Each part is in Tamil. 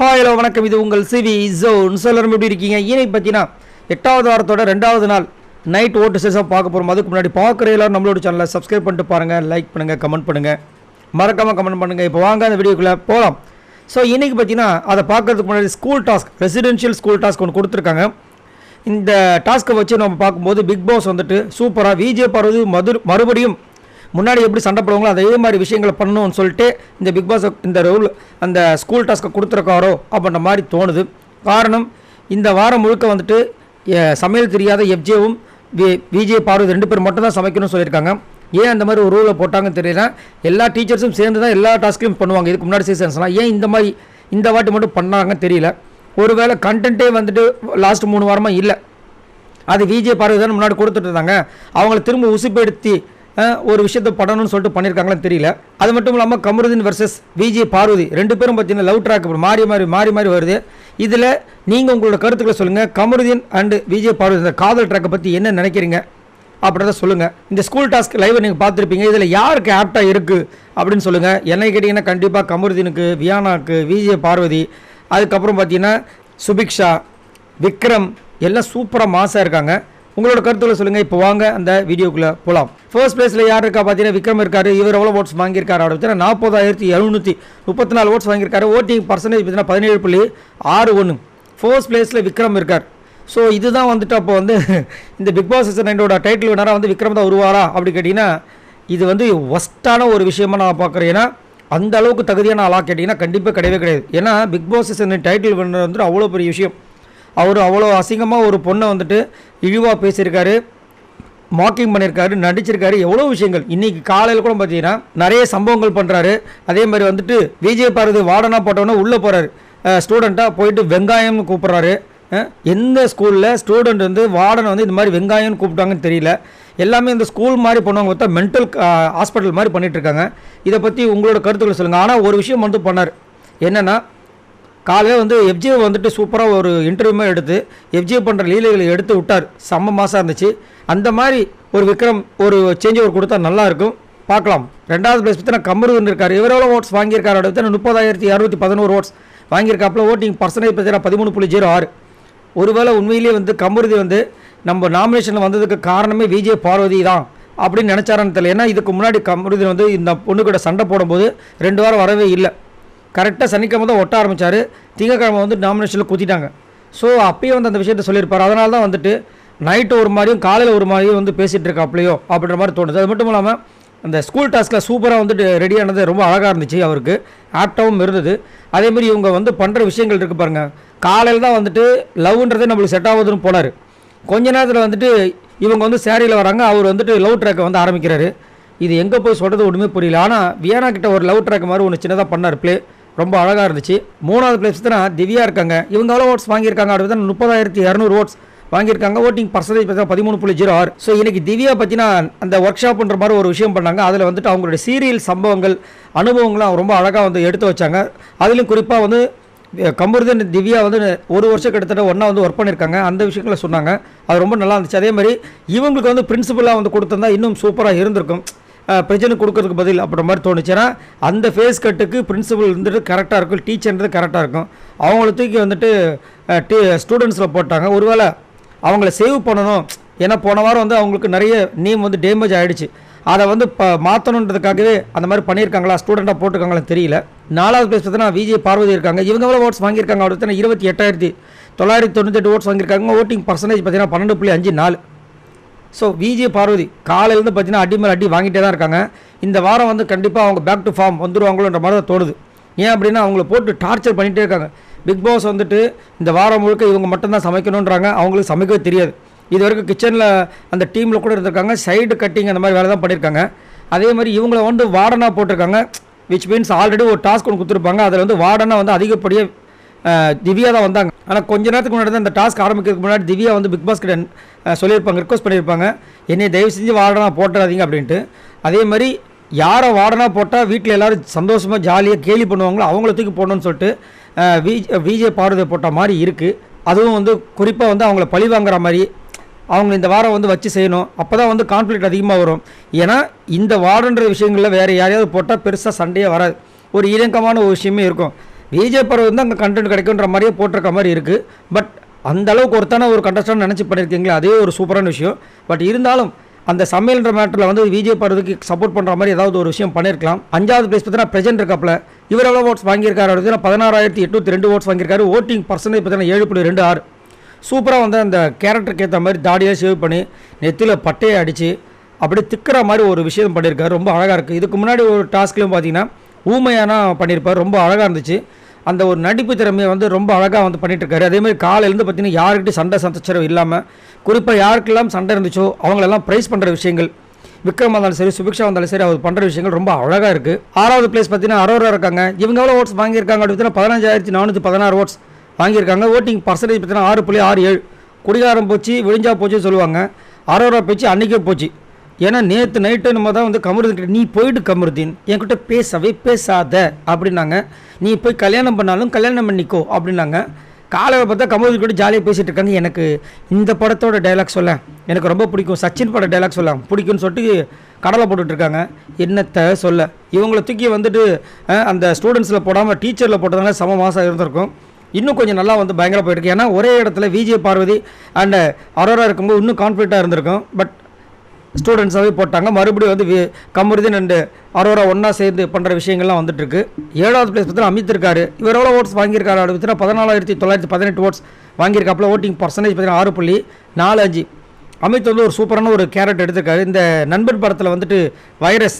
ஹாய் ஹலோ வணக்கம். இது உங்கள் சிவி ஜோன். சொல்லணும் எப்படி இருக்கீங்க? இன்னைக்கு பார்த்தீங்கன்னா 8வது வாரத்தோட 2வது நாள் நைட் ஓட்டு சேஸாக பார்க்க போகிறோம். அதுக்கு முன்னாடி பார்க்குற எல்லாரும் நம்மளோட சேனலை சப்ஸ்கிரைப் பண்ணிட்டு பாருங்கள், லைக் பண்ணுங்கள், கமெண்ட் பண்ணுங்கள், மறக்காமல் கமெண்ட் பண்ணுங்கள். இப்போ வாங்க அந்த வீடியோக்குள்ளே போகலாம். ஸோ இன்றைக்கி பார்த்தீங்கன்னா அதை பார்க்குறதுக்கு முன்னாடி school task, residential school task ஒன்று கொடுத்துருக்காங்க. இந்த டாஸ்க்கை வச்சு நம்ம பார்க்கும்போது பிக் பாஸ் வந்துட்டு சூப்பராக விஜய் பார்வதி மறுபடியும் முன்னாடி எப்படி சண்டை போடுவாங்களோ அதே மாதிரி விஷயங்களை பண்ணணும்னு சொல்லிட்டு இந்த பிக் பாஸ் இந்த ரூல் அந்த ஸ்கூல் டாஸ்க்கை கொடுத்துருக்காரோ அப்படின்ற மாதிரி தோணுது. காரணம், இந்த வாரம் முழுக்க வந்துட்டு சமையல் தெரியாத எஃப்ஜேவும் விஜய் பார்வதி 2 பேர் மட்டும் தான் சமைக்கணும்னு சொல்லியிருக்காங்க. ஏன் அந்த மாதிரி ஒரு ரூலை போட்டாங்கன்னு தெரியல. எல்லா டீச்சர்ஸும் சேர்ந்து தான் எல்லா டாஸ்க்கையும் பண்ணுவாங்க இதுக்கு முன்னாடி சீசன்ஸ்லாம். ஏன் இந்த வாட்டி மட்டும் பண்ணாங்கன்னு தெரியல. ஒருவேளை கண்டென்ட்டே வந்துட்டு லாஸ்ட் 3 வாரமாக இல்லை, அது விஜய் பார்வதி தான் முன்னாடி கொடுத்துட்டு இருந்தாங்க. அவங்கள திரும்ப உசுப்படுத்தி ஒரு விஷயத்தை பண்ணணும்னு சொல்லிட்டு பண்ணியிருக்காங்களான்னு தெரியல. அது மட்டும் இல்லாமல் கமருதீன் வர்சஸ் விஜய் பார்வதி 2 பேரும் பார்த்தீங்கன்னா லவ் ட்ராக் மாறி மாறி வருது. இதில் நீங்கள் உங்களோட கருத்துக்களை சொல்லுங்கள். கமருதீன் அண்டு விஜய் பார்வதி இந்த காதல் ட்ராக்கை பற்றி என்ன நினைக்கிறீங்க அப்படின்றத சொல்லுங்கள். இந்த ஸ்கூல் டாஸ்க் லைவை நீங்கள் பார்த்துருப்பீங்க. இதில் யாருக்கு ஆப்டாக இருக்குது அப்படின்னு சொல்லுங்கள். என்னை கேட்டிங்கன்னா கண்டிப்பாக கமருதீனுக்கு, வியானாக்கு, விஜய் பார்வதி, அதுக்கப்புறம் பார்த்தீங்கன்னா சுபிக்ஷா, விக்ரம் எல்லாம் சூப்பராக மாசாக இருக்காங்க. உங்களோட கருத்துக்களை சொல்லுங்கள். இப்போ வாங்க அந்த வீடியோக்குள்ளே போகலாம். ஃபர்ஸ்ட் பிளேஸில் யார் இருக்கா பார்த்தீங்கன்னா விக்ரம் இருக்காரு. இவர் எவ்வளோ ஓட்ஸ் வாங்கியிருக்காரு அப்படின்னு 40,734 ஓட்ஸ் வாங்கியிருக்காரு. ஓட்டிங் பர்சன்டேஜ் பார்த்தீங்கன்னா 17.61. ஃபர்ஸ்ட் பிளேஸில் விக்ரம் இருக்கார். ஸோ இதுதான் வந்துட்டு அப்போ வந்து இந்த பிக் பாஸ் சீசன் 9 டைட்டில் வினராக வந்து விக்ரம் தான் வருவாரா அப்படி கேட்டிங்கன்னா இது வந்து ஒஸ்ட்டான ஒரு விஷயமா நான் பார்க்குறேன். ஏன்னா அந்த அளவுக்கு தகுதியான ஆளாக கேட்டிங்கன்னா கண்டிப்பாக கிடையவே கிடையாது. ஏன்னா big boss season title winner வந்துட்டு அவ்வளோ பெரிய விஷயம். அவர் அவ்வளோ அசிங்கமாக ஒரு பொண்ணை வந்துட்டு இழிவாக பேசியிருக்காரு, மார்க்கிங் பண்ணியிருக்காரு, நடிச்சிருக்காரு, எவ்வளோ விஷயங்கள். இன்றைக்கி காலையில் கூட பார்த்தீங்கன்னா நிறைய சம்பவங்கள் பண்ணுறாரு. அதே மாதிரி வந்துட்டு விஜய் பார்வதி வார்டனாக போட்டோன்னே உள்ளே போகிறாரு. ஸ்டூடெண்ட்டாக போயிட்டு வெங்காயம்னு கூப்பிட்றாரு. எந்த ஸ்கூலில் ஸ்டூடெண்ட் வந்து வார்டனை வந்து இந்த மாதிரி வெங்காயம்னு கூப்பிட்டாங்கன்னு தெரியல. எல்லாமே இந்த ஸ்கூல் மாதிரி பண்ணுவாங்க, பார்த்தா மென்டல் ஹாஸ்பிட்டல் மாதிரி பண்ணிகிட்ருக்காங்க. இதை பற்றி உங்களோட கருத்துக்களை சொல்லுங்கள். ஆனால் ஒரு விஷயம் வந்து பண்ணார். என்னென்னா காலையில் வந்து எஃப்ஜே வந்துட்டு சூப்பராக ஒரு இன்டர்வியூமே எடுத்து எஃப்ஜே பண்ணுற லீலைகளை எடுத்து விட்டார். செம்ம மாசாக இருந்துச்சு. அந்த மாதிரி ஒரு விக்ரம் ஒரு சேஞ்ச் ஓவர் கொடுத்தா நல்லாயிருக்கும். பார்க்கலாம். 2வது பிளேஸ் பற்றி கமருதீன் இருக்கார். இவர் எவ்வளோ ஓட்ஸ் வாங்கியிருக்காரு அப்படின்னு 30,611 ஓட்ஸ் வாங்கியிருக்காப்புல. ஓட்டிங் பர்சன்டேஜ் பார்த்தீங்கன்னா 13.06. ஒருவேளை உண்மையிலேயே வந்து கமருதீன் வந்து நம்ம நாமினேஷனில் வந்ததுக்கு காரணமே விஜய் பார்வதி தான் அப்படின்னு நினச்சாரான்னு தெரியல. ஏன்னா இதுக்கு முன்னாடி கமருதீன் வந்து இந்த பொண்ணு கூட சண்டை போடும்போது 2 வாரம் வரவே இல்லை. கரெக்டாக சனிக்கிழமை தான் ஒட்ட ஆரம்பித்தார். திங்கக்கிழமை வந்து நாமினேஷனில் குத்திட்டாங்க. ஸோ அப்பயே வந்து அந்த விஷயத்தை சொல்லியிருப்பார். அதனால தான் வந்துட்டு நைட்டு ஒரு மாதிரியும் காலையில் ஒரு மாதிரியும் வந்து பேசிகிட்டு இருக்காப்லையோ அப்படின்ற மாதிரி தோணுது. அது மட்டும் இல்லாமல் அந்த ஸ்கூல் டாஸ்கில் சூப்பராக வந்துட்டு ரெடியானது ரொம்ப அழகாக இருந்துச்சு. அவருக்கு ஆப்டாகவும் இருந்தது. அதேமாதிரி இவங்க வந்து பண்ணுற விஷயங்கள் இருக்குது பாருங்கள். காலையில் தான் வந்துட்டு லவ்ன்றதே நம்மளுக்கு செட் ஆகுதுன்னு போனார். கொஞ்ச நேரத்தில் வந்துட்டு இவங்க வந்து சேரீயில் வராங்க. அவர் வந்துட்டு லவ் ட்ராக்கை வந்து ஆரம்பிக்கிறாரு. இது எங்கே போய் சொல்கிறது ஒன்றுமே புரியல. ஆனால் வியானா கிட்ட ஒரு லவ் ட்ராக் மாதிரி ஒன்று சின்னதாக பண்ணார். ப்ளே ரொம்ப அழகாக இருந்துச்சு. 3வது பிளேஸ் தான் திவ்யா இருக்காங்க. இவங்க எவ்வளோ ஓட்ஸ் வாங்கியிருக்காங்க அப்படின்னு 30,200 ஓட்ஸ் வாங்கியிருக்காங்க. ஓட்டிங் பர்சன்டேஜ் பார்த்தீங்கன்னா 13.06. ஸோ இன்றைக்கி திவ்யா பற்றினா அந்த ஒர்க் ஷாப்ன்ற மாதிரி ஒரு விஷயம் பண்ணாங்க. அதில் வந்துட்டு அவங்களுடைய சீரியல் சம்பவங்கள் அனுபவங்கள்லாம் ரொம்ப அழகாக வந்து எடுத்து வச்சாங்க. அதிலும் குறிப்பாக வந்து கமருதீன் திவ்யா வந்து 1 வருஷம் கிட்டத்தட்ட ஒன்றா வந்து ஒர்க் பண்ணியிருக்காங்க. அந்த விஷயங்களை சொன்னாங்க. அது ரொம்ப நல்லா இருந்துச்சு. அதே மாதிரி இவங்களுக்கு வந்து பிரின்சிபலாக வந்து கொடுத்துருந்தா இன்னும் சூப்பராக இருந்திருக்கும். பிரச்சனை கொடுக்கறதுக்கு பதில் அப்படின்ற மாதிரி தோணுச்சுன்னா அந்த ஃபேஸ் கட்டுக்கு பிரின்சிபல் இருந்துட்டு கரெக்டாக இருக்கும், டீச்சர்ன்றது கரெக்டாக இருக்கும். அவங்கள தூக்கி வந்துட்டு ஸ்டூடெண்ட்ஸில் போட்டாங்க. ஒருவேளை அவங்கள சேவ் பண்ணணும். ஏன்னா போன வாரம் வந்து அவங்களுக்கு நிறைய நேம் வந்து டேமேஜ் ஆகிடுச்சு. அதை வந்து மாற்றணுன்றதுக்காகவே அந்த மாதிரி பண்ணியிருக்காங்களா, ஸ்டூடெண்ட்டாக போட்டிருக்காங்களான்னு தெரியல. 4வது பிளேஸ் பார்த்தீங்கன்னா விஜய் பார்வதி இருக்காங்க. இவங்க எவ்வளோ ஓட்ஸ் வாங்கியிருக்காங்க அப்படின்னு 28,998 ஓட்ஸ் வாங்கியிருக்காங்க. ஓட்டிங் பர்சன்டேஜ் பார்த்தீங்கன்னா 12.54. ஸோ விஜய் பார்வதி காலையிலேருந்து பார்த்தீங்கன்னா அடி மேலே அடி வாங்கிட்டே தான் இருக்காங்க. இந்த வாரம் வந்து கண்டிப்பாக அவங்க பேக் டு ஃபார்ம் வந்துடுவாங்களோன்ற மாதிரி தான் தோணுது. ஏன் அப்படின்னா அவங்கள போட்டு டார்ச்சர் பண்ணிகிட்டே இருக்காங்க. பிக் பாஸ் வந்துட்டு இந்த வாரம் முழுக்க இவங்க மட்டும்தான் சமைக்கணுன்றாங்க. அவங்களுக்கு சமைக்கவே தெரியாது. இது வரைக்கும் கிச்சனில் அந்த டீமில் கூட இருந்திருக்காங்க. சைடு கட்டிங் அந்த மாதிரி வேலை தான் பண்ணியிருக்காங்க. அதே மாதிரி இவங்கள வந்து வார்டனாக போட்டிருக்காங்க. விச் மீன்ஸ் ஆல்ரெடி ஒரு டாஸ்க் ஒன்று கொடுத்துருப்பாங்க. அதில் வந்து வார்டனாக வந்து அதிகப்படியாக திவ்யா தான் வந்தாங்க. ஆனால் கொஞ்ச நேரத்துக்கு முன்னாடி தான் இந்த டாஸ்க் ஆரம்பிக்கிறதுக்கு முன்னாடி திவ்யா வந்து பிக் பாஸ் கிட்ட சொல்லியிருப்பாங்க, ரிக்வஸ்ட் பண்ணியிருப்பாங்க, என்னை தயவு செஞ்சு வார்டனாக போட்டுறாதீங்க அப்படின்ட்டு. அதே மாதிரி யாரை வார்டனாக போட்டால் வீட்டில் எல்லோரும் சந்தோஷமாக ஜாலியாக கேலி பண்ணுவாங்களோ அவங்கள தூக்கி போடணும்னு சொல்லிட்டு விஜய் பார்வதி போட்ட மாதிரி இருக்குது. அதுவும் வந்து குறிப்பாக வந்து அவங்கள பழி வாங்குற மாதிரி அவங்க இந்த வாரம் வந்து வச்சு செய்யணும். அப்போ தான் வந்து கான்ஃப்ளிக்ட் அதிகமாக வரும். ஏன்னா இந்த வார்டன்ற விஷயங்களில் வேறு யாரையாவது போட்டால் பெருசாக சண்டையே வராது. ஒரு இணக்கமான ஒரு விஷயமே இருக்கும். விஜய் பருவம் வந்து அங்கே கண்டென்ட் கிடைக்குன்ற மாதிரியே போட்டிருக்க மாதிரி இருக்குது. பட் அந்த அளவுக்கு ஒருத்தான ஒரு கண்டஸ்டன் நினச்சி பண்ணியிருக்கீங்களா, அதே ஒரு சூப்பரான விஷயம். பட் இருந்தாலும் அந்த சமையல்ன்ற மேட்டரில் வந்து விஜய் பருவத்துக்கு சப்போர்ட் பண்ணுற மாதிரி ஏதாவது ஒரு விஷயம் பண்ணியிருக்கலாம். 5வது பிளேஸ் பார்த்தீங்கன்னா பிரசன்ட் இருக்காப்புல. இவர் எவ்வளோ ஓட்ஸ் வாங்கியிருக்காரு அப்படின்னா 16,802 ஓட்ஸ் வாங்கியிருக்காரு. ஓட்டிங் பர்சன்டேஜ் பார்த்தீங்கன்னா 7.26. சூப்பராக வந்து அந்த கேரக்டருக்கு ஏற்ற மாதிரி தாடியாக சேவ் பண்ணி நெத்தியில் பட்டையை அடித்து அப்படி திக்கிற மாதிரி ஒரு விஷயம் பண்ணியிருக்காரு. ரொம்ப அழகாக இருக்குது. இதுக்கு முன்னாடி ஒரு டாஸ்க்லையும் பார்த்தீங்கன்னா ஊமையானா பண்ணியிருப்பார். ரொம்ப அழகாக இருந்துச்சு. அந்த ஒரு நடிப்பு திறமையை வந்து ரொம்ப அழகாக வந்து பண்ணிகிட்ருக்காரு. அதேமாதிரி காலையிலேருந்து பார்த்தீங்கன்னா யாருக்கிட்டையும் சண்டை சச்சரவு இல்லாமல், குறிப்பாக யாருக்கெல்லாம் சண்டை இருந்துச்சோ அவங்களெல்லாம் ப்ரைஸ் பண்ணுற விஷயங்கள், விக்ரம் வந்தாலும் சரி சுபிக்ஷா வந்தாலும் சரி அவர் பண்ணுற விஷயங்கள் ரொம்ப அழகாக இருக்குது. 6வது பிளேஸ் பார்த்தீங்கன்னா அரோரா இருக்காங்க. இவங்க எவ்வளோ ஓட்ஸ் வாங்கியிருக்காங்க அப்படின்னு பார்த்தீங்கன்னா 15,416 ஓட்ஸ் வாங்கியிருக்காங்க. ஓட்டிங் பர்சன்டேஜ் பார்த்தீங்கன்னா 6.67. குடிகாரம் போச்சு விழிஞ்சா போச்சுன்னு சொல்லுவாங்க. அரோரா போச்சு அன்றைக்கே போச்சு. ஏன்னா நேற்று நைட்டு நம்ம தான் வந்து கமருதீன் நீ போயிட்டு கமருதீன் என்கிட்ட பேசவே பேசாத அப்படின்னாங்க. நீ போய் கல்யாணம் பண்ணாலும் கல்யாணம் பண்ணிக்கோ அப்படின்னாங்க. காலையில் பார்த்தா கமருதீன் கூட ஜாலியாக பேசிகிட்டு இருக்காங்க. எனக்கு இந்த படத்தோட டைலாக் சொல்ல எனக்கு ரொம்ப பிடிக்கும், சச்சின் பட டைலாக் சொல்ல பிடிக்கும்னு சொல்லிட்டு கடலை போட்டுட்ருக்காங்க. என்னத்தை சொல்ல இவங்களை தூக்கி வந்துட்டு அந்த ஸ்டூடெண்ட்ஸில் போடாமல் டீச்சரில் போட்டதுனால சம மாதம் இருந்திருக்கும். இன்னும் கொஞ்சம் நல்லா வந்து பயங்கர போயிருக்கு. ஏன்னா ஒரே இடத்துல விஜய் பார்வதி அண்ட் அரோரா இருக்கும்போது இன்னும் கான்ஃபிடென்ட்டாக இருந்திருக்கும். பட் ஸ்டூடெண்ட்ஸாகவே போட்டாங்க. மறுபடியும் வந்து கமருதீன் அண்டு அரோரா ஒன்றா சேர்ந்து பண்ணுற விஷயங்கள்லாம் வந்துட்டுருக்கு. 7வது பிளேஸ் பார்த்தீங்கன்னா அமித் இருக்காரு. இவர் எவ்வளோ ஓட்ஸ் வாங்கியிருக்காரு அப்படின்னு பார்த்தீங்கன்னா 14,918 ஓட்ஸ் வாங்கியிருக்காப்புல. ஓட்டிங் பர்சன்டேஜ் பார்த்தீங்கன்னா 6.45. அமித் வந்து ஒரு சூப்பரான ஒரு கேரக்டர் எடுத்திருக்காரு. இந்த நண்பன் படத்தில் வந்துட்டு வைரஸ்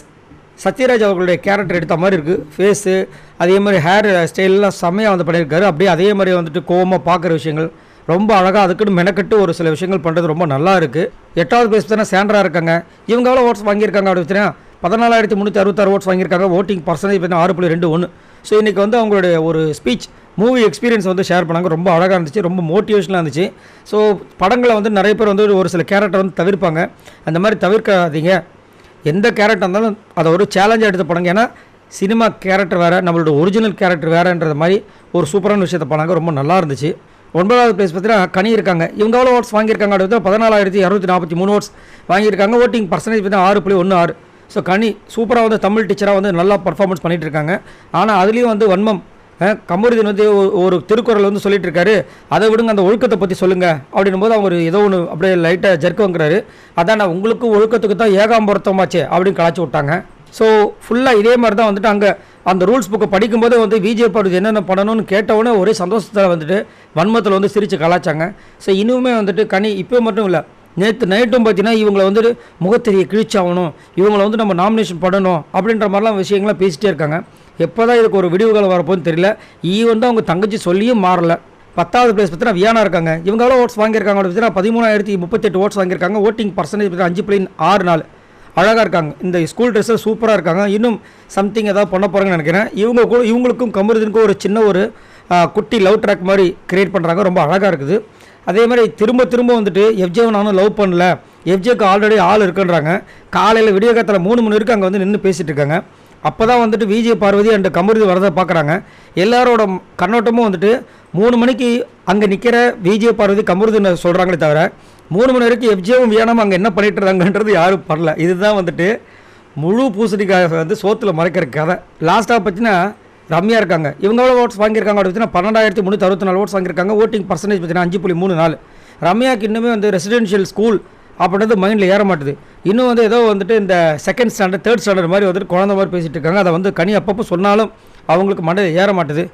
சத்யராஜ் அவர்களுடைய கேரக்டர் எடுத்த மாதிரி இருக்குது. ஃபேஸு அதே மாதிரி ஹேர் ஸ்டைல்லாம் செம்மையாக வந்து பண்ணியிருக்காரு. அப்படியே அதே மாதிரி வந்துட்டு கோவமாக பார்க்குற விஷயங்கள் ரொம்ப அழகாக அதுக்குன்னு மெனக்கட்டு ஒரு சில விஷயங்கள் பண்ணுறது ரொம்ப நல்லா இருக்குது. 8வது பிளேஸ் பார்த்தீங்கன்னா சாண்ட்ரா இருக்காங்க. இவங்க எவ்வளோ ஓட்ஸ் வாங்கியிருக்காங்க அப்படின்னு பார்த்தீங்கன்னா 14,366 ஓட்ஸ் வாங்கியிருக்காங்க. ஓட்டிங் பர்சன்டேஜ் பார்த்தீங்கன்னா 6.21. ஸோ இன்றைக்கி வந்து அவங்களுடைய ஒரு ஸ்பீச் மூவி எக்ஸ்பீரியன்ஸ் வந்து ஷேர் பண்ணாங்க. ரொம்ப அழகாக இருந்துச்சு, ரொம்ப மோட்டிவேஷனாக இருந்துச்சு. ஸோ படங்களை வந்து நிறைய பேர் வந்து ஒரு சில கேரக்டர் வந்து தவிர்ப்பாங்க. அந்த மாதிரி தவிர்க்காதீங்க. எந்த கேரக்டர் இருந்தாலும் அதை ஒரு சேலஞ்சாக எடுத்து போனாங்க. ஏன்னா சினிமா கேரக்டர் வேறு, நம்மளோட ஒரிஜினல் கேரக்டர் வேறுன்றது மாதிரி ஒரு சூப்பரான விஷயத்தை பண்ணாங்க. ரொம்ப நல்லா இருந்துச்சு. 9வது பிளேஸ் பார்த்தீங்கன்னா கனி இருக்காங்க. இவங்க எவ்வளோ ஓட்ஸ் வாங்கியிருக்காங்க அப்படின்னு 14,243 ஓட்ஸ் வாங்கியிருக்காங்க. ஓட்டிங் பர்சன்டேஜ் பார்த்தீங்கன்னா 6.16. ஸோ கனி சூப்பராக வந்து தமிழ் டீச்சராக வந்து நல்லா பர்ஃபார்மன்ஸ் பண்ணிகிட்டு இருக்காங்க. ஆனால் அதுலேயும் வந்து வன்மம் கமருதீன் வந்து ஒரு திருக்குறள் வந்து சொல்லிட்டு இருக்காரு. அதை விடுங்க, அந்த ஒழுக்கத்தை பற்றி சொல்லுங்கள் அப்படின்னும் போது அவங்க ஏதோ ஒன்று அப்படியே லைட்டாக ஜர்க்கு வாங்குறாரு. அதான் நான் உங்களுக்கும் ஒழுக்கத்துக்கு தான் ஏகாம்பரத்தமாச்சே அப்படின்னு கலாச்சி விட்டாங்க. ஸோ ஃபுல்லாக இதே மாதிரி தான் வந்துட்டு அங்கே அந்த ரூல்ஸ் புக்கை படிக்கும்போது வந்து விஜய் படுது என்னென்ன பண்ணணும்னு கேட்டவுடனே ஒரே சந்தோஷத்தில் வந்துட்டு வன்மத்தில் வந்து சிரித்து கலாச்சாங்க. ஸோ இன்னுமே வந்துட்டு கனி இப்போ மட்டும் இல்லை, நேற்று நைட்டும் பார்த்தீங்கன்னா இவங்களை வந்துட்டு முகத்தெரிய கிழிச்சாகணும், இவங்களை வந்து நம்ம நாமினேஷன் பண்ணணும் அப்படின்ற மாதிரிலாம் விஷயங்கள்லாம் பேசிகிட்டே இருக்காங்க. எப்போ தான் இதுக்கு ஒரு விடிவுகள் வரப்போன்னு தெரியல. ஈவன் தான் அவங்க தங்கச்சி சொல்லியும் மாறலை. 10வது பிளேஸ் பார்த்தீங்கன்னா வியானா இருக்காங்க. இவங்க எவ்வளோ ஓட்ஸ் வாங்கியிருக்காங்க அப்படின்னு பார்த்தீங்கன்னா 13,038 ஓட்ஸ் வாங்கியிருக்காங்க. ஓட்டிங் பர்சன்டேஜ் பார்த்தீங்கன்னா 5.64. அழகாக இருக்காங்க. இந்த ஸ்கூல் ட்ரெஸ்ஸில் சூப்பராக இருக்காங்க. இன்னும் சம்திங் ஏதாவது பண்ண போகிறாங்கன்னு நினைக்கிறேன். இவங்களுக்கும் கமருதீனுக்கும் ஒரு சின்ன ஒரு குட்டி லவ் ட்ராக் மாதிரி க்ரியேட் பண்ணுறாங்க. ரொம்ப அழகாக இருக்குது. அதே மாதிரி திரும்ப வந்துட்டு எஃப்ஜேவை நானும் லவ் பண்ணல, எஃப்ஜேக்கு ஆல்ரெடி ஆள் இருக்குன்றாங்க. காலையில் விடிய காலத்தில் 3 மணி வரைக்கும் அங்கே வந்து நின்று பேசிகிட்டு இருக்காங்க. அப்போ தான் வந்துட்டு விஜய் பார்வதி அண்ட் கமருதீன் வரதை பார்க்குறாங்க. எல்லாரோட கண்ணோட்டமும் வந்துட்டு 3 மணிக்கு அங்கே நிற்கிற விஜய் பார்வதி கமருதீன் சொல்கிறாங்களே தவிர 3 மணி வரைக்கும் எஃப்ஜேவும் வியானாமல் அங்கே என்ன பண்ணிட்டு இருந்தாங்கன்றது யாரும் பண்ணல. இதுதான் வந்துட்டு முழு பூசணிக்காக வந்து சோத்தில் மறைக்கிற கதை. லாஸ்ட்டாக பார்த்தீங்கன்னா ரம்யா இருக்காங்க. இவங்க எவ்வளோ ஓட்ஸ் வாங்கியிருக்காங்க அப்படின்னு பார்த்தீங்கன்னா 12,364 ஓட்ஸ் வாங்கியிருக்காங்க. ஓட்டிங் பர்சன்டேஜ் பார்த்தீங்கன்னா 5.34. ரம்யாவுக்கு இன்னுமே வந்து ரெசிடென்ஷியல் ஸ்கூல் அப்படின்றது மைண்டில் ஏற மாட்டுது. இன்னும் வந்து ஏதோ வந்துட்டு இந்த 2nd ஸ்டாண்டர்ட் 3rd ஸ்டாண்டர்ட் மாதிரி வந்துட்டு குழந்த மாதிரி பேசிகிட்டு இருக்காங்க. அதை வந்து கனி அப்பப்போ சொன்னாலும் அவங்களுக்கு மண்டையில் ஏற மாட்டுது.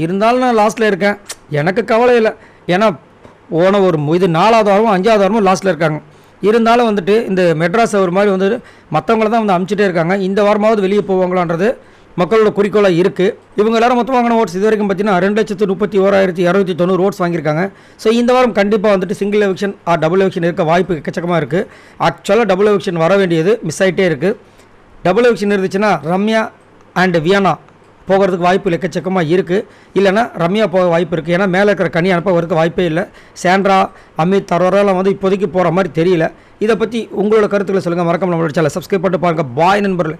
இருந்தாலும் நான் லாஸ்ட்டில் இருக்கேன், எனக்கு கவலை இல்லை. ஏன்னா போன ஒரு இது 4வது வாரமும் 5வது வாரமும் லாஸ்ட்டில் இருக்காங்க. இருந்தாலும் வந்துட்டு இந்த மெட்ராஸ் ஒரு மாதிரி வந்துட்டு மற்றவங்கள தான் வந்து அமுச்சிட்டே இருக்காங்க. இந்த வாரமாவது வெளியே போவாங்களான்றது மக்களோட குறிக்கோளாக இருக்குது. இவங்க எல்லாரும் மொத்தம் வாங்கின ஓட்ஸ் இது வரைக்கும் பார்த்தீங்கன்னா 2,31,290 ஓட்ஸ் வாங்கியிருக்காங்க. ஸோ இந்த வாரம் கண்டிப்பாக வந்துட்டு சிங்கிள் எவிக்ஷன் டபுள் எவிக்ஷன் இருக்க வாய்ப்பு எக்கச்சக்கமாக இருக்குது. ஆக்சுவலாக டபுள் எவிக்ஷன் வர வேண்டியது மிஸ் ஆகிட்டே இருக்குது. டபுள் எவிக்ஷன் இருந்துச்சுன்னா ரம்யா அண்ட் வியானா போகிறதுக்கு வாய்ப்பு எக்கச்சக்கமாக இருக்குது. இல்லைனா ரம்யா போக வாய்ப்பு இருக்குது. ஏன்னா மேலே இருக்கிற கனி அனுப்ப வாய்ப்பே இல்லை. சாண்ட்ரா, அமித், அரோராலாம் வந்து இப்போதைக்கு போகிற மாதிரி தெரியல. இதை பற்றி உங்களோட கருத்துக்களை சொல்லுங்கள். மறக்காம நம்மளோட சேனலை சப்ஸ்கிரைப் பண்ணிட்டு பாருங்கள். பாய் நண்பர்களே.